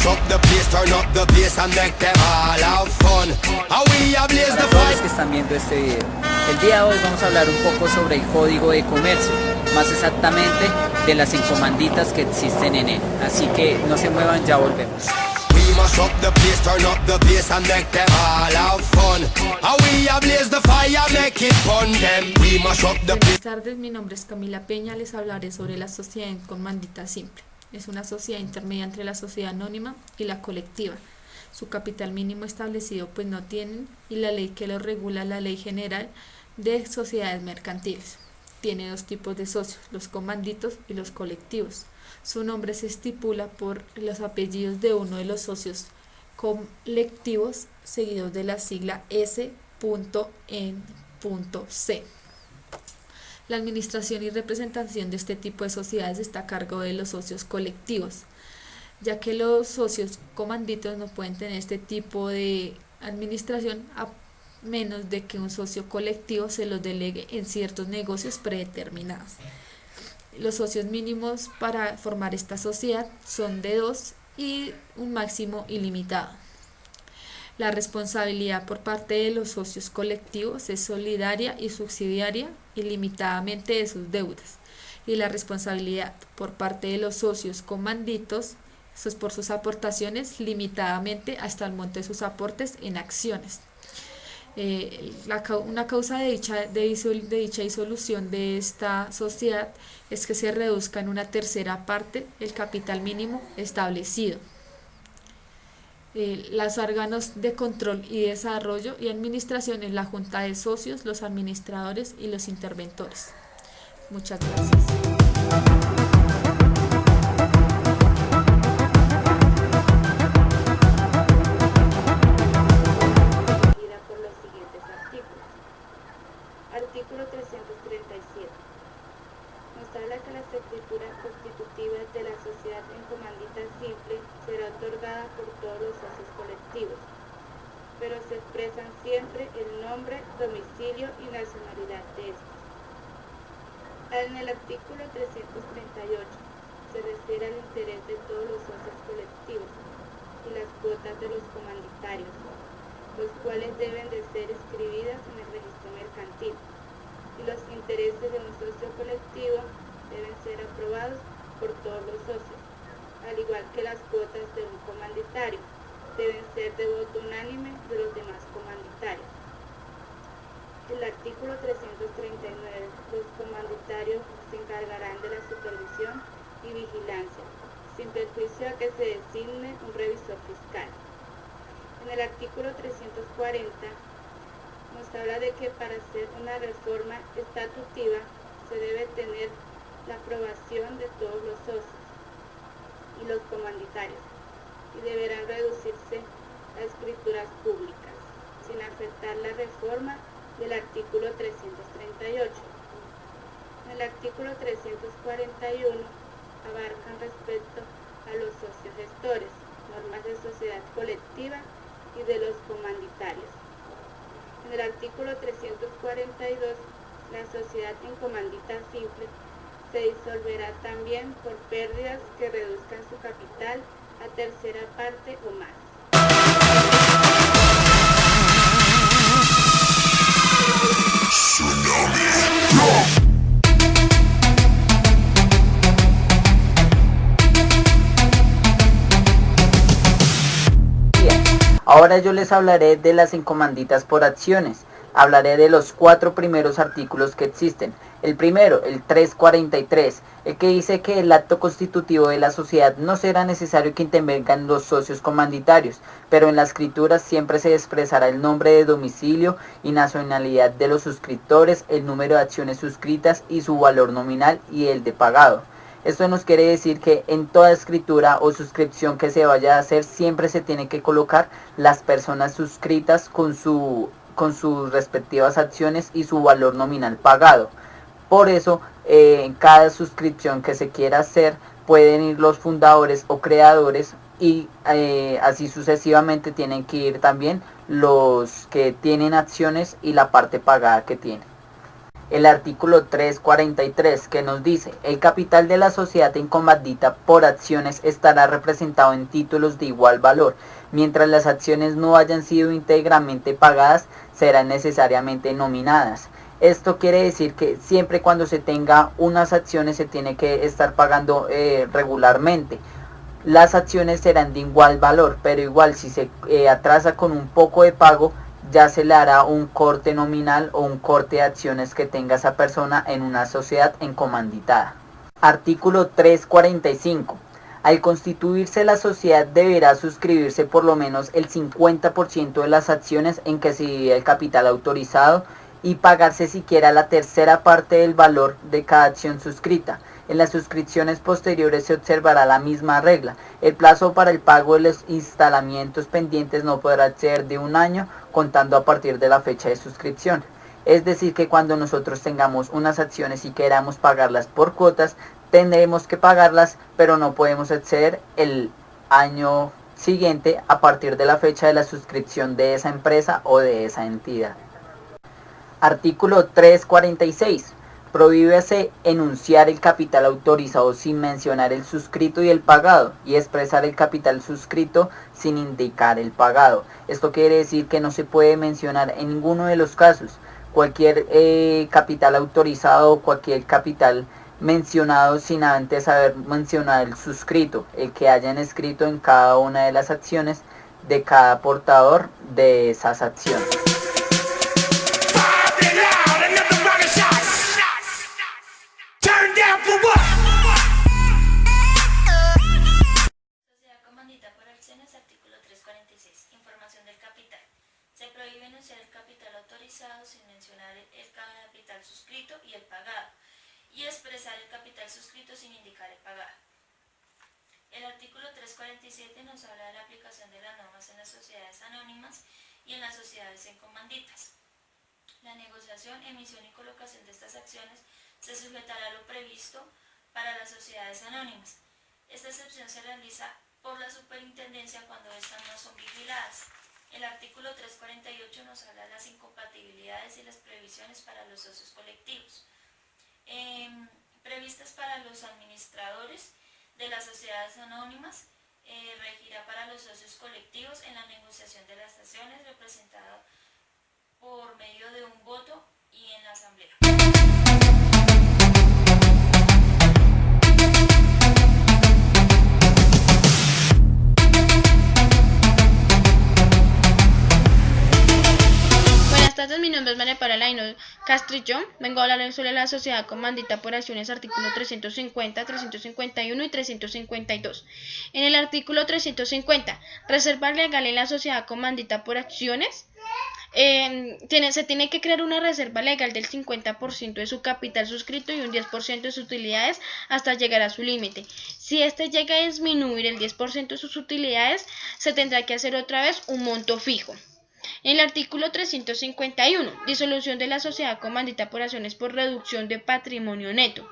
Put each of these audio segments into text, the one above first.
Todos los que están viendo este video, el día de hoy vamos a hablar un poco sobre el código de comercio, más exactamente de las encomanditas que existen en él. Así que no se muevan, ya volvemos. Buenas tardes, mi nombre es Camila Peña, les hablaré sobre la sociedad en comandita simple. Es una sociedad intermedia entre la sociedad anónima y la colectiva. Su capital mínimo establecido pues no tienen, y la ley que lo regula es la Ley General de Sociedades Mercantiles. Tiene dos tipos de socios, los comanditos y los colectivos. Su nombre se estipula por los apellidos de uno de los socios colectivos seguidos de la sigla S.N.C. La administración y representación de este tipo de sociedades está a cargo de los socios colectivos, ya que los socios comanditos no pueden tener este tipo de administración a menos de que un socio colectivo se los delegue en ciertos negocios predeterminados. Los socios mínimos para formar esta sociedad son de 2 y un máximo ilimitado. La responsabilidad por parte de los socios colectivos es solidaria y subsidiaria ilimitadamente de sus deudas, y la responsabilidad por parte de los socios comanditos es por sus aportaciones limitadamente hasta el monto de sus aportes en acciones. Una causa de dicha disolución de esta sociedad es que se reduzca en una tercera parte el capital mínimo establecido. Los órganos de control y desarrollo y administración es la junta de socios, los administradores y los interventores. Muchas gracias. Artículo 337. Nos habla que la escritura constitutiva de la sociedad en comandita simple será otorgada por todos los socios colectivos, pero se expresan siempre el nombre, domicilio y nacionalidad de estos. En el artículo 338 se refiere al interés de todos los socios colectivos y las cuotas de los comanditarios, los cuales deben de ser escribidas en el registro mercantil, y los intereses de un socio colectivo deben ser aprobados por todos los socios, al igual que las cuotas de un comanditario deben ser de voto unánime de los demás comandatarios. El artículo 339, los comanditarios se encargarán de la supervisión y vigilancia, sin perjuicio a que se designe un revisor fiscal. En el artículo 340 nos habla de que para hacer una reforma estatutiva se debe tener la aprobación de todos los socios y los comanditarios, y deberán reducirse a escrituras públicas, sin afectar la reforma del artículo 338. En el artículo 341 abarcan respecto a los socios gestores, normas de sociedad colectiva y de los comanditarios. En el artículo 342, la sociedad en comandita simple se disolverá también por pérdidas que reduzcan su capital a tercera parte o más. Ahora yo les hablaré de las encomanditas por acciones. Hablaré de los 4 primeros artículos que existen. El primero, el 343, el que dice que el acto constitutivo de la sociedad no será necesario que intervengan los socios comanditarios, pero en la escritura siempre se expresará el nombre de domicilio y nacionalidad de los suscriptores, el número de acciones suscritas y su valor nominal y el de pagado. Esto nos quiere decir que en toda escritura o suscripción que se vaya a hacer siempre se tiene que colocar las personas suscritas con sus respectivas acciones y su valor nominal pagado. Por eso, en cada suscripción que se quiera hacer, pueden ir los fundadores o creadores y así sucesivamente tienen que ir también los que tienen acciones y la parte pagada que tienen. el artículo 343, que nos dice: el capital de la sociedad en comandita por acciones estará representado en títulos de igual valor. Mientras las acciones no hayan sido íntegramente pagadas, serán necesariamente nominadas. Esto quiere decir que siempre cuando se tenga unas acciones se tiene que estar pagando regularmente. Las acciones serán de igual valor, pero igual si se atrasa con un poco de pago, ya se le hará un corte nominal o un corte de acciones que tenga esa persona en una sociedad encomanditada. Artículo 345. Al constituirse la sociedad deberá suscribirse por lo menos el 50% de las acciones en que se divide el capital autorizado y pagarse siquiera la tercera parte del valor de cada acción suscrita. En las suscripciones posteriores se observará la misma regla. El plazo para el pago de los instalamientos pendientes no podrá ser de 1 año contando a partir de la fecha de suscripción. Es decir, que cuando nosotros tengamos unas acciones y queramos pagarlas por cuotas, tendremos que pagarlas, pero no podemos exceder el año siguiente a partir de la fecha de la suscripción de esa empresa o de esa entidad. Artículo 346. Prohíbese enunciar el capital autorizado sin mencionar el suscrito y el pagado, y expresar el capital suscrito sin indicar el pagado. Esto quiere decir que no se puede mencionar en ninguno de los casos cualquier capital autorizado o cualquier capital mencionado sin antes haber mencionado el suscrito, el que hayan escrito en cada una de las acciones de cada portador de esas acciones. Sociedad comandita por acciones, artículo 346. Información del capital. Se prohíbe enunciar el capital autorizado sin mencionar el capital suscrito y el pagado, y expresar el capital suscrito sin indicar el pagado. El artículo 347 nos habla de la aplicación de las normas en las sociedades anónimas y en las sociedades en comanditas. La negociación, emisión y colocación de estas acciones se sujetará a lo previsto para las sociedades anónimas. Esta excepción se realiza por la superintendencia cuando estas no son vigiladas. El artículo 348 nos habla de las incompatibilidades y las previsiones para los socios colectivos. Previstas para los administradores de las sociedades anónimas, regirá para los socios colectivos en la negociación de las acciones representada por medio de un voto y en la asamblea. Buenas tardes, mi nombre es María Paula Laino Castrillo. Vengo a hablar sobre la sociedad comandita por acciones, artículo 350, 351 y 352. En el artículo 350, reserva legal en la sociedad comandita por acciones. Se tiene que crear una reserva legal del 50% de su capital suscrito y un 10% de sus utilidades hasta llegar a su límite. Si este llega a disminuir el 10% de sus utilidades, se tendrá que hacer otra vez un monto fijo. En el artículo 351, disolución de la sociedad comandita por acciones por reducción de patrimonio neto.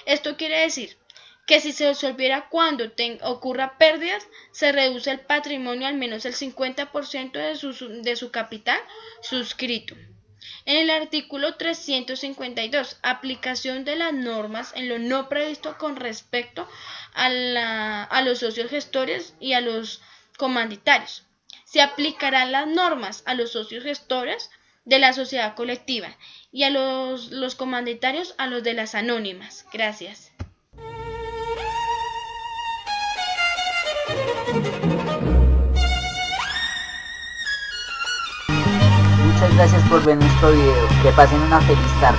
Esto quiere decir que si se disolviera cuando ocurra pérdidas, se reduce el patrimonio al menos el 50% de su capital suscrito. En el artículo 352, aplicación de las normas en lo no previsto con respecto a los socios gestores y a los comanditarios. Se aplicarán las normas a los socios gestores de la sociedad colectiva y a los comanditarios a los de las anónimas. Gracias. Muchas gracias por ver nuestro video. Que pasen una feliz tarde.